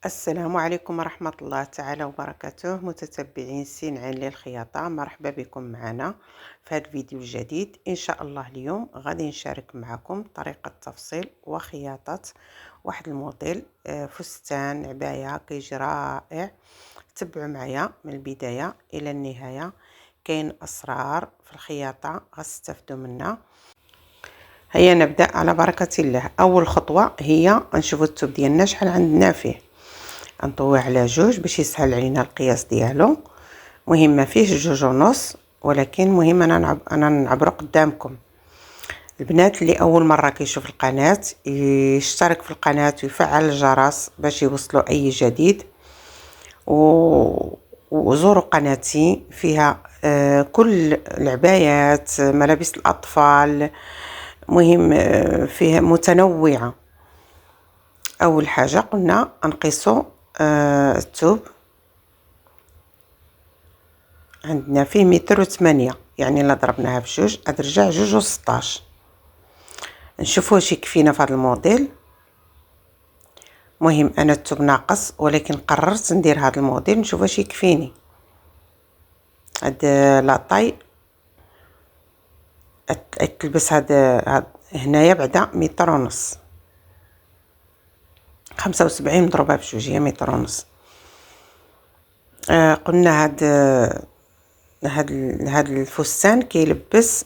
السلام عليكم ورحمة الله تعالى وبركاته، متتبعين سين عين للخياطة. مرحبا بكم معنا في هذا الفيديو الجديد. إن شاء الله اليوم غادي نشارك معكم طريقة تفصيل وخياطة واحد الموديل فستان عباية كيجي رائع. تبعوا معايا من البداية إلى النهاية، كاين أسرار في الخياطة غتستافدوا منها. هيا نبدأ على بركة الله. أول خطوة هي نشوفوا الثوب ديالنا شحال عندنا فيه، نطويه على جوج باش يسهل علينا القياس ديالو. مهم ما فيهش 2.5، ولكن مهم انا نعبرو قدامكم. البنات اللي اول مره كيشوف القناه يشترك في القناه ويفعل الجرس باش يوصلوا اي جديد، وزوروا قناتي فيها كل العبايات، ملابس الاطفال، مهم فيها متنوعه. اول حاجه قلنا نقيسو الثوب، عندنا فيه 1.8 متر، يعني الا ضربناها بجوج غترجع 2.16. نشوفوا واش يكفينا في هذا الموديل. مهم انا الثوب ناقص، ولكن قررت ندير هذا الموديل نشوف واش يكفيني. هاد لاطاي تلبس هاد هنايا بعدا 1.5 متر، 75 مضروبه بجوج هي 1.5 متر. قلنا هاد الفستان كيلبس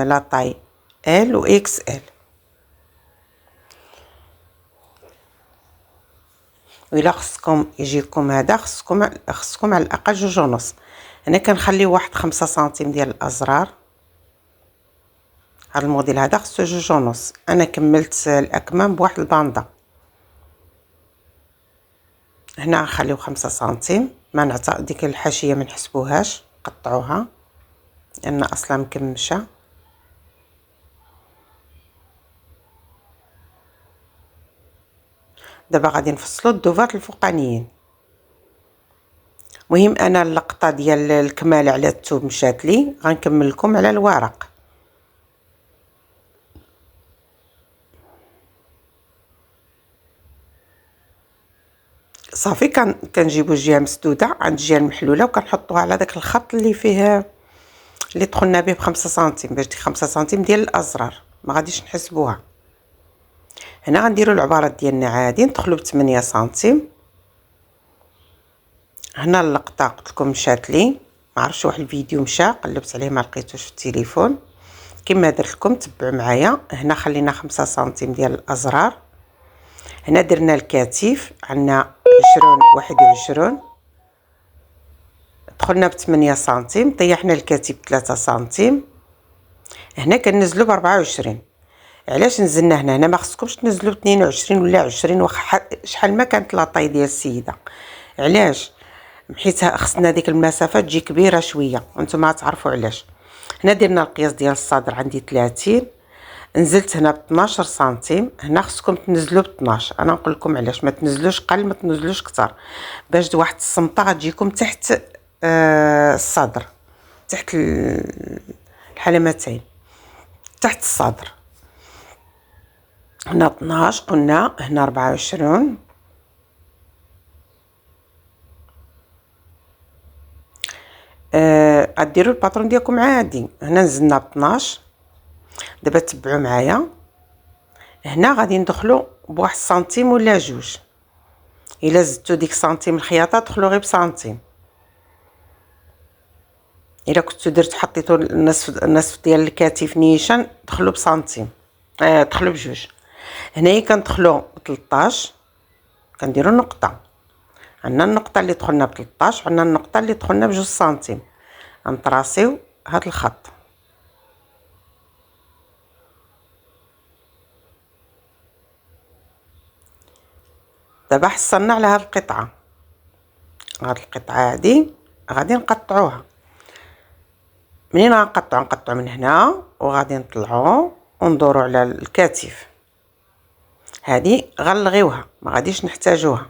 لاطاي ال و اكس ال، وإلا خصكم يجيكم هذا خصكم على الاقل 2.5. انا كنخلي واحد 5 سنتيم ديال الازرار. هذا الموديل هذا خصو 2.5. انا كملت الاكمام بواحد الباندا. هنا نخليو 5 سنتيم، ما نعطى ديك الحاشيه ما نحسبوهاش، قطعوها لان اصلا مكمشه. دابا غادي نفصلوا الدوفات الفوقانيين. مهم انا اللقطه ديال الكمال على الثوب مشات لي، غنكمل لكم على الورق. صافي كنجيبوا الجهه مسدوده عند الجهه المحلوله وكنحطوها على داك الخط اللي فيه اللي دخلنا به ب5 سنتيم، باش ديك 5 سنتيم ديال الازرار ما غاديش نحسبوها. هنا غنديروا العبارات ديالنا عادي، ندخلوا ب8 سنتيم. هنا اللقطه قلت لكم مشات لي، ما عرفتش واحد الفيديو مشى قلبت عليه ما لقيتوش في التليفون. كما درت لكم تبعوا معايا. هنا خلينا 5 سنتيم ديال الازرار. هنا درنا الكتيف عندنا 21 دخلنا ب8 سنتيم، طيحنا الكتيف 3 سنتيم. هنا كننزلوا ب24. علاش نزلنا هنا ما خصكمش تنزلوا ب 22 ولا 20 شحال ما كانت لاطاي ديال السيده. علاش؟ حيت خصنا ديك المسافه تجي كبيره شويه، وانتم تعرفوا علاش. هنا درنا القياس ديال الصدر عندي 30، نزلت هنا ب 12 سنتيم. هنا خصكم تنزلوا ب 12. انا نقول لكم علاش، ما تنزلوش قل ما تنزلوش كتر، باش واحد الصمطه غتجيكم تحت الصدر، تحت الحلمتين، تحت الصدر. هنا 12 قلنا، هنا 24. غديروا الباترون ديالكم عادي. هنا نزلنا ب 12. دابا تبعوا معايا. هنا غادي ندخلوا بواحد سنتيم ولا جوج. الا زدتوا ديك سنتيم الخياطه دخلوا غير بسنتيم. الا كنتو درتو حطيتو النصف ديال الكتيف نيشان دخلوا بسنتيم، دخلوا بجوج. هنايا كندخلوا ب 13، كنديروا نقطه. عندنا النقطه اللي دخلنا ب 13 وعندنا النقطه اللي دخلنا بجوج سنتيم. غنطراسيو هذا الخط. دابا حصلنا على هذه القطعه. هذه القطعه هذه غادي نقطعوها. منين غنقطعوا؟ نقطعوا من هنا وغادي نطلعوا وندوروا على الكتف. هذه غنلغيوها، ما غاديش نحتاجوها.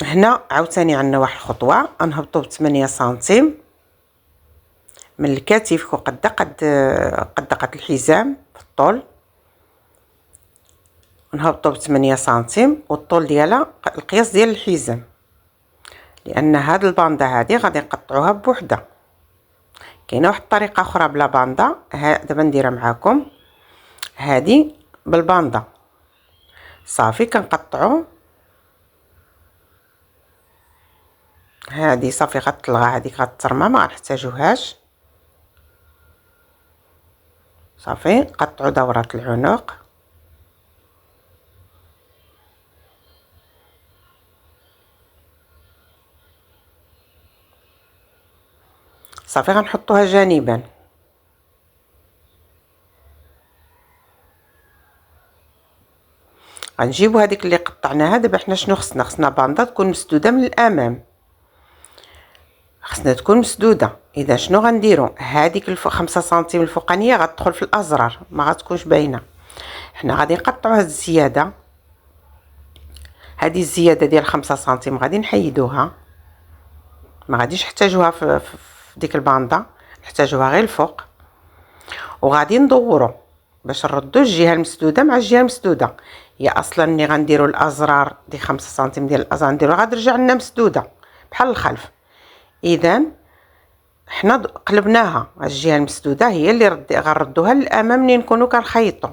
هنا عاوتاني عندنا واحد الخطوه، نهبطوا ب 8 سنتيم من الكتف وقد قد الحزام في الطول. نهبطو ب8 سنتيم، والطول ديالها القياس ديال الحزام، لان هاد الباندا هادي غادي نقطعوها بوحده. كاينه واحد الطريقه اخرى بلا باندا، دابا نديرها معاكم. هادي بالباندا صافي كنقطعو، هادي صافي غتلغى، هاديك غترمى ما غنحتاجوهاش. صافي قطعوا دورة العنق، صافي غنحطوها جانبا. غنجيبو هذيك اللي قطعناها. دابا حنا شنو خصنا باندا تكون مسدوده من الامام، خصنا تكون مسدوده. اذا شنو غنديرو، هذيك 5 سنتيم الفوقانيه غتدخل في الازرار، ما غتكونش باينه. حنا غادي نقطعو هاد الزياده، هذه الزياده ديال 5 سنتيم غادي نحيدوها، ما غاديش نحتاجوها في ديك الباندا، نحتاجوها غير الفوق. وغادي ندورو باش نردو الجهه المسدوده مع الجهه المسدوده. هي اصلا ملي غنديرو الازرار دي 5 سنتيم ديال الازرار نديرو غادي ترجع لنا مسدوده بحال الخلف. اذا حنا قلبناها، الجهه المسدوده هي اللي غنردوها للامام ملي نكونوا كنخيطوا.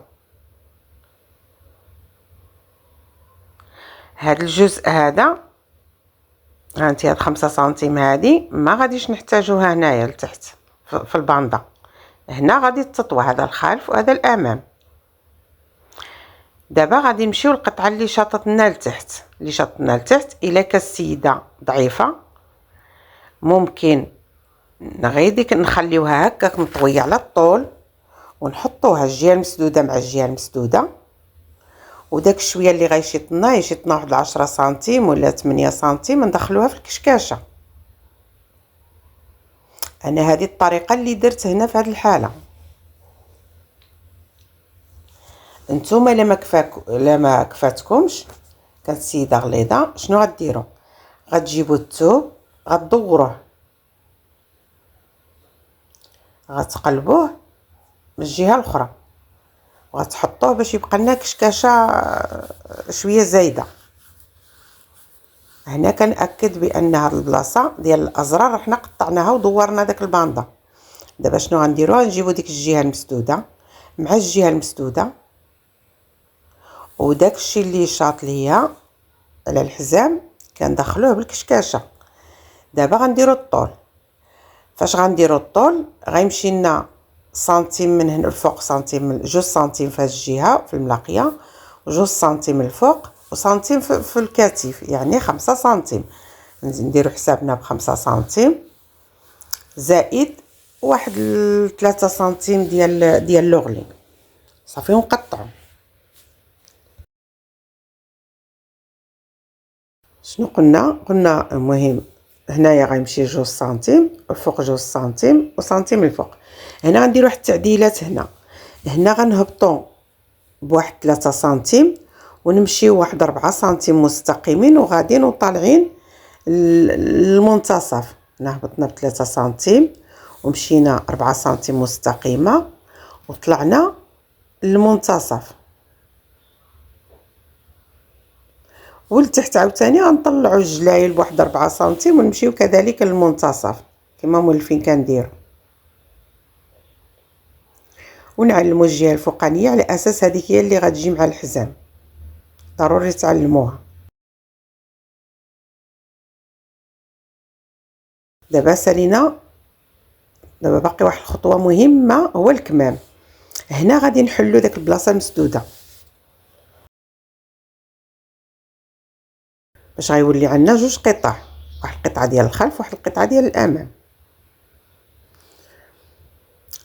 هاد الجزء هذا هانتي، هاد 5 سنتيم هادي ما غاديش نحتاجوها هنايا لتحت في الباندا. هنا غادي تطوى، هذا الخلف وهذا الامام. دابا غادي نمشيو للقطعه اللي شاطتنا لتحت. الا كالسيده ضعيفه ممكن غير نخليوها هكاك مطويه على الطول، ونحطوها الجهه المسدوده مع الجهه المسدوده، وداك الشويه اللي غيشيطنا يشيطنا واحد 10 سنتيم ولا 8 سنتيم ندخلوها في الكشكاشه. انا هذه الطريقه اللي درت هنا في هذه الحاله. نتوما الا ما كفاتكمش كانت السيده غليظه، شنو غديروا؟ غتجيبوا الثوب غدوروه، غتقلبوه من الجهه الاخرى، وغتحطوه باش يبقى لنا كشكاشه شويه زايده. هنا كنأكد بان هاد البلاصه ديال الازرار حنا قطعناها ودورنا داك الباندا. دابا شنو غنديرو؟ غنجيبو ديك الجهه المسدوده مع الجهه المسدوده، وداك الشيء اللي شاط ليا على الحزام كندخلوه بالكشكاشه. دابا غنديرو الطول. فاش غنديرو الطول غيمشي لنا سنتيم من هنا الفوق، سنتيم 2 سنتيم في هذه الجهه في الملاقيه، و2 سنتيم الفوق، وسنتيم في الكتف، يعني 5 سنتيم. نديرو حسابنا ب5 سنتيم زائد واحد 3 سنتيم ديال لوغلي. صافي ونقطعو. شنو قلنا المهم هنايا غيمشي 2 سنتيم الفوق، 2 سنتيم وسنتيم الفوق. هنا غنديرو واحد التعديلات. هنا غنهبطو بواحد 3 سنتيم ونمشيو واحد 4 سنتيم مستقيمين وغاديين وطالعين للمنتصف. هنا هبطنا ب3 سنتيم ومشينا 4 سنتيم مستقيمه وطلعنا للمنتصف، ولتحت عاوتاني غنطلعوا الجلايل بواحد 4 سنتيم ونمشيو كذلك للمنتصف كما مولفين كنديروا، ونعلموا الجهه الفوقانيه على اساس هذيك هي اللي غتجي مع الحزام. ضروري تعلموها. دابا سالينا، دابا باقي واحد الخطوه مهمه هو الكمام. هنا غادي نحلو داك البلاصه المسدوده باش غيولي عندنا 2 قطع، واحد القطعه ديال الخلف وواحد القطعه ديال الامام.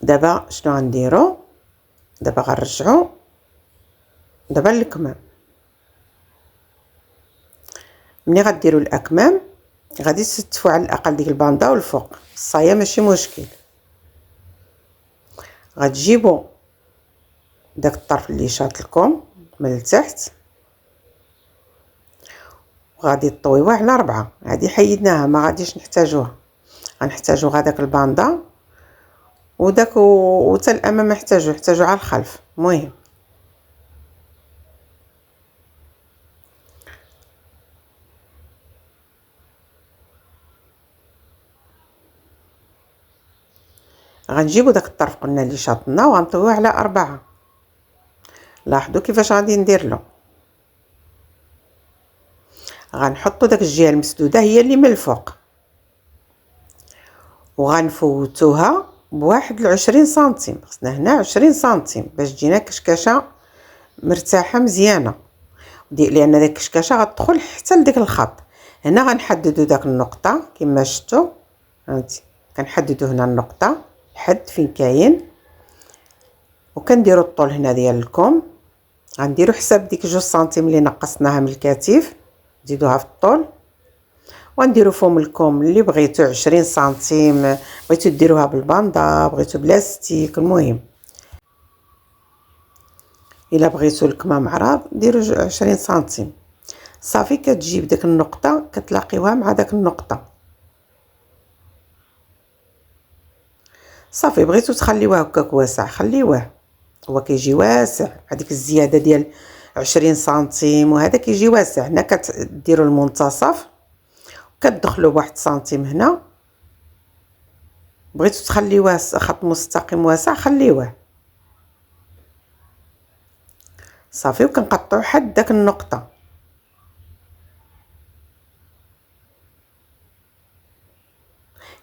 دابا شنو غنديرو؟ دابا غنرجعو دابا للكمام. ملي غديروا الاكمام غادي تستفوا على الاقل ديك الباندا والفوق، الصايه ماشي مشكل. غتجيبوا داك الطرف اللي شاط لكم من التحت وغادي تطويوها على 4. هذه حيدناها ما غاديش نحتاجوها، غنحتاجو غير داك الباندا وداك وتا الامام نحتاجو على الخلف. المهم غنجيبو داك الطرف قلنا اللي شاطنا وغنطويوه على 4. لاحظوا كيفاش غادي ندير له. غنحطو داك الجهه المسدوده هي اللي من الفوق، وغنفوتوها بواحد 20 سنتيم. خصنا هنا 20 سنتيم باش تجينا كشكشه مرتاحه مزيانه، لان داك الكشكشه غتدخل حتى لديك الخط. هنا غنحددو داك النقطه كما شفتوا، هانتي كنحددو هنا النقطه الحد فين كاين، وكنديرو الطول هنا ديال الكم. غنديرو حساب ديك 2 سنتيم اللي نقصناها من الكتف، نزيدوها في الطول، ونديرو فم الكم اللي بغيتو 20 سنتيم، بغيتو ديروها بالباندا، بغيتو بلاستيك، المهم الا بغيتو الكمام عراض ديروا 20 سنتيم. صافي كتجيب داك النقطه كتلاقيوها مع داك النقطه. صافي بغيتو تخليوه هكاك واسع خليوه، هو كيجي واسع هذيك الزياده ديال 20 سنتيم، وهذا كيجي واسع. هنا كتديروا المنتصف كتدخلوا بواحد سنتيم هنا. بغيتو تخليوه خط مستقيم واسع خليوه. صافي وكنقطعوا حد داك النقطه.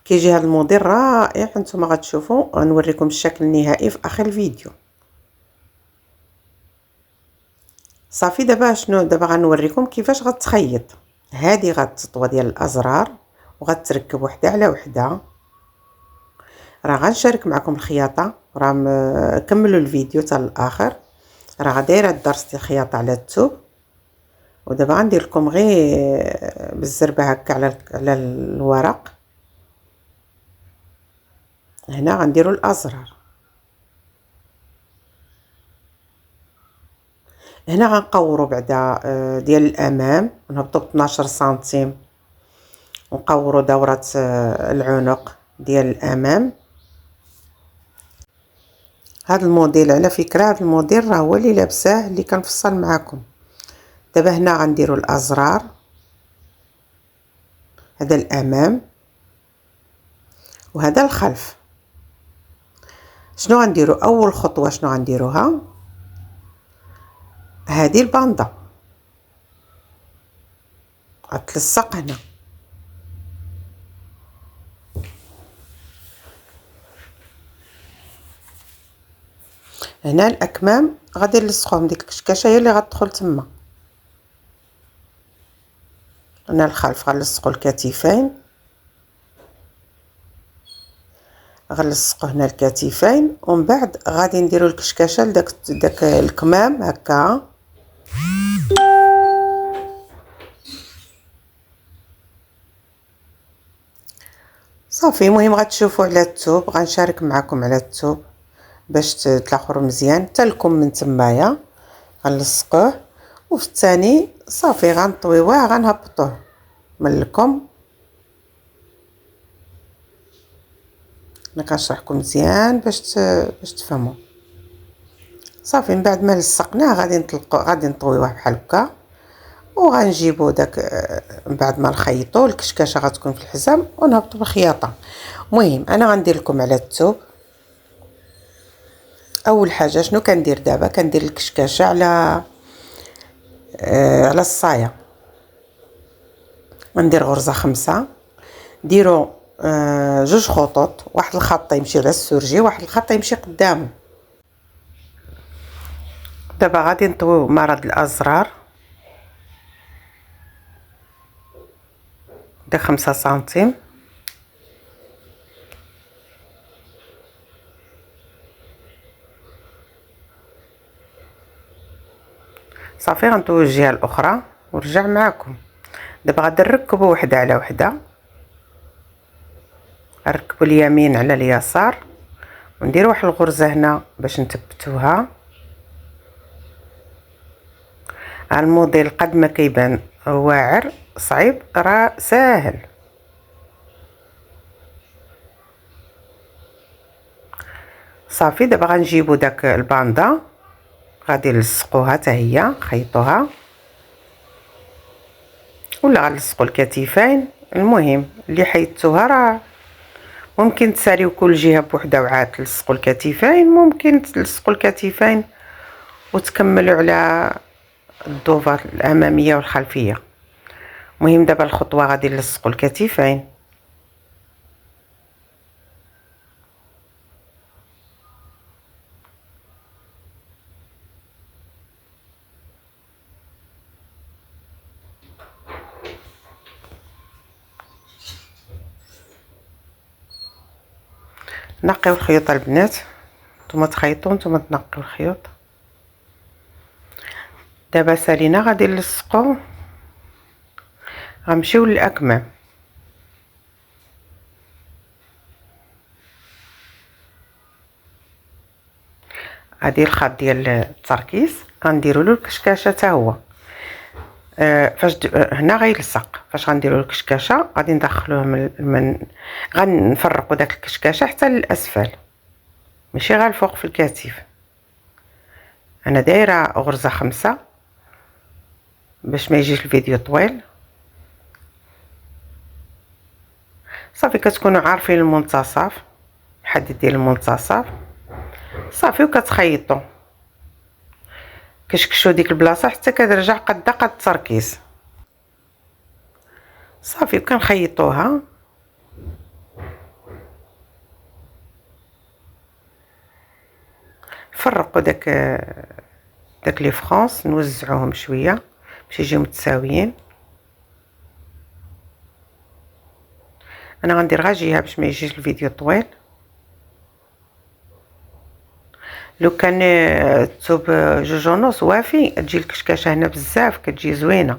كيجي هذا الموديل رائع، نتوما غتشوفوا. غنوريكم الشكل النهائي في اخر الفيديو. صافي دابا شنو، دابا غنوريكم كيفاش غتخيط. هذه غتطوى ديال الازرار وغتركب وحده على وحده. راه غنشارك معكم الخياطه، راه كملوا الفيديو حتى الاخر، راه دايره الدرس ديال الخياطه على الثوب. ودابا غندير لكم غير بالزربه هكا على الورق. هنا غنديروا الازرار، هنا غنقوروا بعدا ديال الامام، نهبطوا ب 12 سنتيم ونقوروا دوره العنق ديال الامام. هذا الموديل على فكره، هذا الموديل راه هو اللي لابساه اللي كنفصل معكم. دابا هنا غنديروا الازرار، هذا الامام وهذا الخلف. شنو غنديروا اول خطوه؟ شنو غنديروها؟ هذه الباندا غتلصق هنا. هنا الاكمام غادي نلصقوهم، ديك الكشكشه هي اللي غتدخل تما. هنا الخلف غنلصقوا الكتفين، غنلصقوا هنا الكتفين، ومن بعد غادي نديروا الكشكشه لداك الكمام هكا. صافي المهم غتشوفوا على الثوب، غنشارك معكم على الثوب باش تلاخروا مزيان حتى لكم من تمايا. غنلصقوه وفي الثاني صافي غنطويوه، غنهبطوه من الكم. انا كنشرح لكم مزيان باش تفهموا. صافي من بعد ما لصقناه غادي نطويوه بحال هكا، وغنجيبو داك من بعد ما نخيطو الكشكشه غتكون في الحزام ونهبطو بالخياطه. المهم انا غندير لكم على الثوب. اول حاجه شنو كندير دابا؟ كندير الكشكشه على الصايه. غندير غرزه 5، ديروا 2 خطوط، واحد الخط يمشي على السرجي، واحد الخط يمشي قدامه. دابا غادي نطويو مرض الازرار ده 5 سنتيم. صافي غنطويو الجهه الاخرى ونرجع معكم. دابا غادي نركبوا وحده على وحده، نركبوا اليمين على اليسار ونديروا واحد الغرزه هنا باش نثبتوها. الموديل قد ما كيبان واعر صعيب، راه ساهل. صافي دابا غنجيبوا داك الباندا، غادي نلصقوها حتى هي، خيطوها ولا غنلصقوا الكتفين. المهم اللي حيدتوها راه ممكن تساليو كل جهه بوحده وعاد تلصقوا الكتفين، ممكن تلصقوا الكتفين وتكملوا على الضوفه الاماميه والخلفيه. المهم دابا الخطوه غادي نلصقوا الكتفين. نقيو الخيوط البنات، نتوما تخيطوا نتوما تنقيو الخيوط. دابا سالينا غادي نلصقو، غنمشيو للاكمام. هادي الخط ديال التركيز غنديروا له الكشكاشه حتى هو. فاش هنا غيلصق، فاش غنديروا الكشكاشه غادي ندخلوه غنفرقوا داك الكشكاشه حتى للاسفل، ماشي غير الفوق في الكتف. انا دايره غرزه 5 باش ما يجيش الفيديو طويل. صافي كتكونوا عارفين المنتصف، الحديد ديال المنتصف صافي، وكتخيطوا كشكشوا ديك البلاصه حتى كترجع قد التركيز صافي، وكنخيطوها. فرقوا داك لي فرونس، نوزعوهم شويه باش يجيو متساويين. انا غندير غير جهه باش ما يجيش الفيديو طويل. لو كان الثوب 2.5 وافي تجي الكشكاشه هنا بزاف، كتجي زوينه.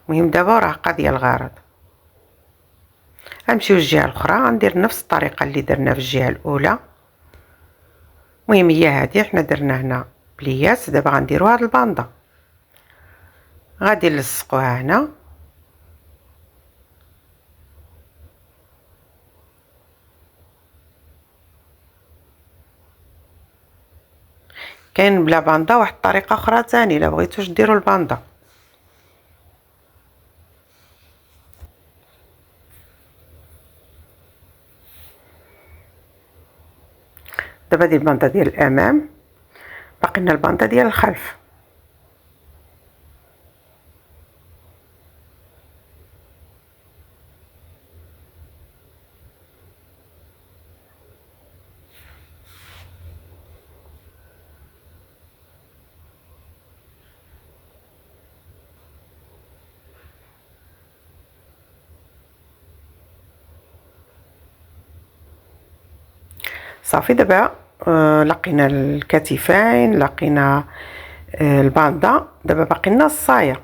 المهم دابا راه قضيه الغرض. غنمشيو للجهه الاخرى، غندير نفس الطريقه اللي درنا في الجهه الاولى. المهم هي هذه، حنا درنا هنا بليات، دابا غنديروا هاد الباندا، غادي نلصقوها هنا. كاين بلا باندا واحد الطريقه اخرى ثاني الا بغيتوش ديروا الباندا. دابا دي الباندا ديال الامام، باقي لنا الباندا ديال الخلف. صافي دابا لقينا الكتفين، لقينا الباندا، دابا باقي لنا الصايه.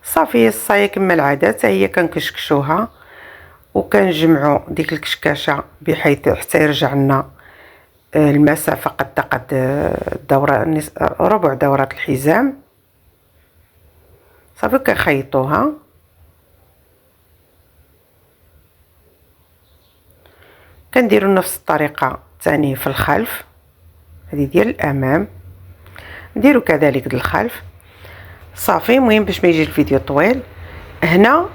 صافي الصايه كما العاده حتى هي كنكشكشوها وكنجمعوا ديك الكشكاشه بحيث حتى يرجع لنا المسافه قد الدوره، ربع دوره الحزام. صافي كنخيطوها. كنديروا نفس الطريقه ثاني في الخلف، هذه ديال الامام نديروا كذلك ديال الخلف. صافي المهم باش ما يجي الفيديو طويل، هنا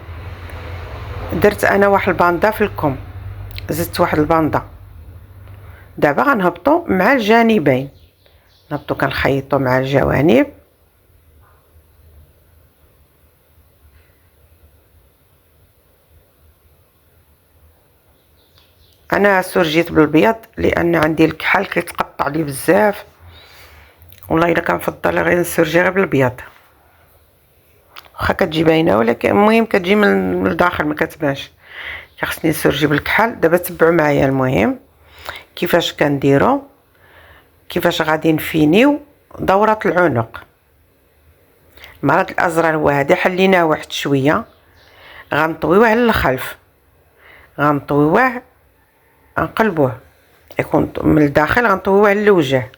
درت انا واحد الباندا في الكم، زدت واحد الباندا. دابا غنهبطوا مع الجانبين، نهبطوا كنخيطوا مع الجوانب. انا سرجيت بالبيض لان عندي الكحل كيتقطع لي بزاف، والله الا كنفضل غير نسرجي غير بالبيض، واخا كتجي باينه ولكن المهم كتجي من الداخل ما كتبانش. خصني نسرجي بالكحل. دابا تبعوا معايا المهم كيفاش كنديروا، كيفاش غادي نفينيو دوره العنق. المرض الازرار هو هذا، حليناه واحد شويه، غنطويوه للخلف، غنطويوه نقلبوه يكون من الداخل، غنطويوه للوجه،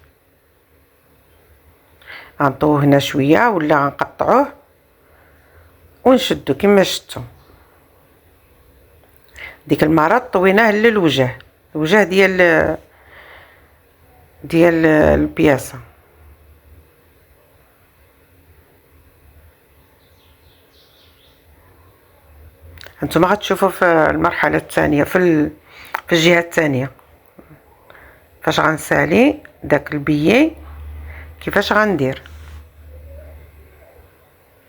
غنطويوه هنا شويه ولا غنقطعوه ونشدو كما شفتوا. ديك المره طويناه للوجه، الوجه ديال البياسه. انتما غتشوفوا في المرحله الثانيه في في الجهه الثانيه فاش غنسالي داك البيي كيفاش غندير.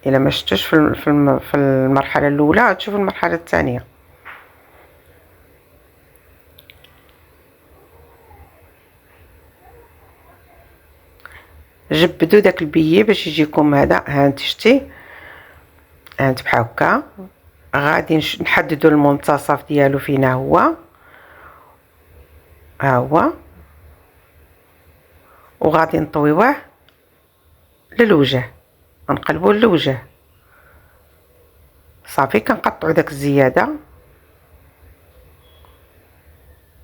الا ما شفتوش في المرحله الاولى غتشوفوا المرحله الثانيه. جبدوا داك البيي باش يجيكم هذا. ها انت شتي، ها انت بحال هكا. غادي نحددوا المنتصف ديالو فين هو، ها هو، وغادي نطويوه للوجه، نقلبوه للوجه. صافي كنقطعوا داك الزياده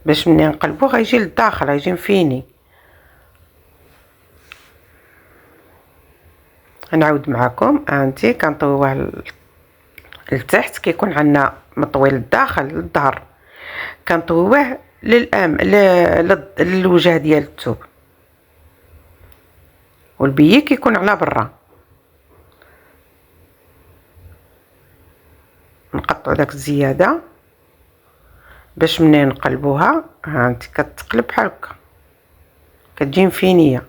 باش ملي نقلبوه غيجي للداخل، غيجي مفيني. نعاود معكم. هانتي كنطويوه لتحت، كيكون عندنا مطوي للداخل للظهر، كنطويوه للوجه ديال الثوب، والبيي كيكون على برا. نقطعوا داك الزياده باش منين نقلبوها ها انت كتقلب بحال هكا، كتجي مفينيه.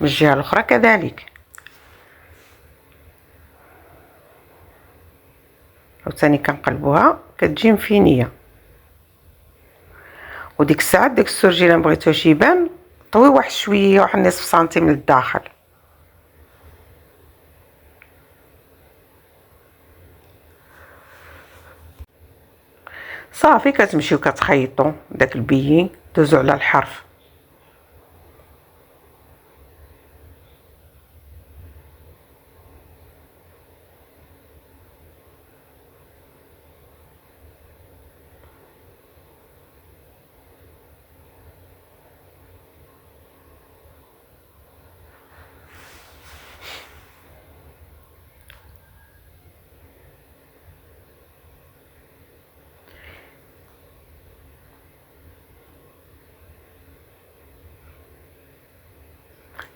من الجهه الاخرى كذلك، وثاني كنقلبوها كتجي مفينيه. وديك الساعه داك السرجي الا بغيتوش يبان طوي واحد شويه، واحد نصف سنتيم للداخل. صافي كتمشيو كتخيطوا داك البيي، دوزو على الحرف.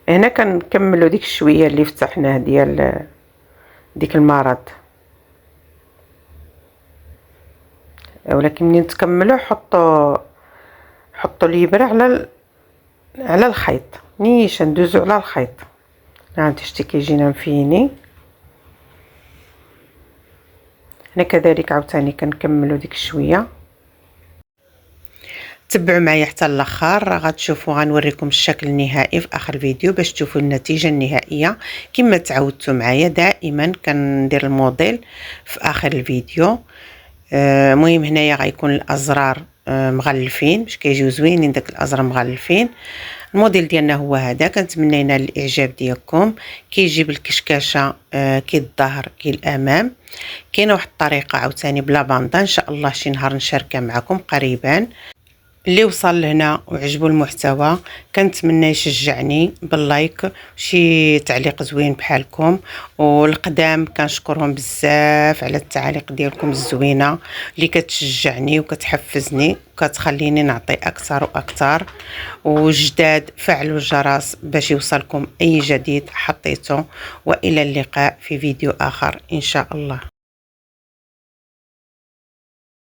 هنا كنكملوا ديك الشويه اللي فتحناه ديال ديك المرض، ولكن منين تكملوا حطوا الابره على الخيط نيشان، ندوزو على الخيط. ها انت شتي كيجينا مفيني. هنا كذلك عاوتاني كنكملوا ديك الشويه. تبعوا معايا حتى الاخر، غتشوفوا غنوريكم الشكل النهائي في اخر الفيديو باش تشوفوا النتيجه النهائيه. كما تعودتوا معايا دائما كندير الموديل في اخر الفيديو. المهم هنايا غيكون الازرار مغلفين باش كيجيو زوينين، داك الازرار مغلفين. الموديل ديالنا هو هذا. كنتمنى ينال الاعجاب ديالكم. كيجي بالكشكاشه كي الظهر كي الامام. كاينه واحد الطريقه عاوتاني بلا باندا، ان شاء الله شي نهار نشاركها معكم قريبا. اللي وصل لهنا وعجبو المحتوى كنتمنى يشجعني باللايك، شي تعليق زوين بحالكم. والقدام كنشكرهم بزاف على التعاليق ديالكم الزوينه اللي كتشجعني وكتحفزني وكتخليني نعطي اكثر واكثر. وجداد فعلوا الجرس باش يوصلكم اي جديد حطيته. والى اللقاء في فيديو اخر ان شاء الله.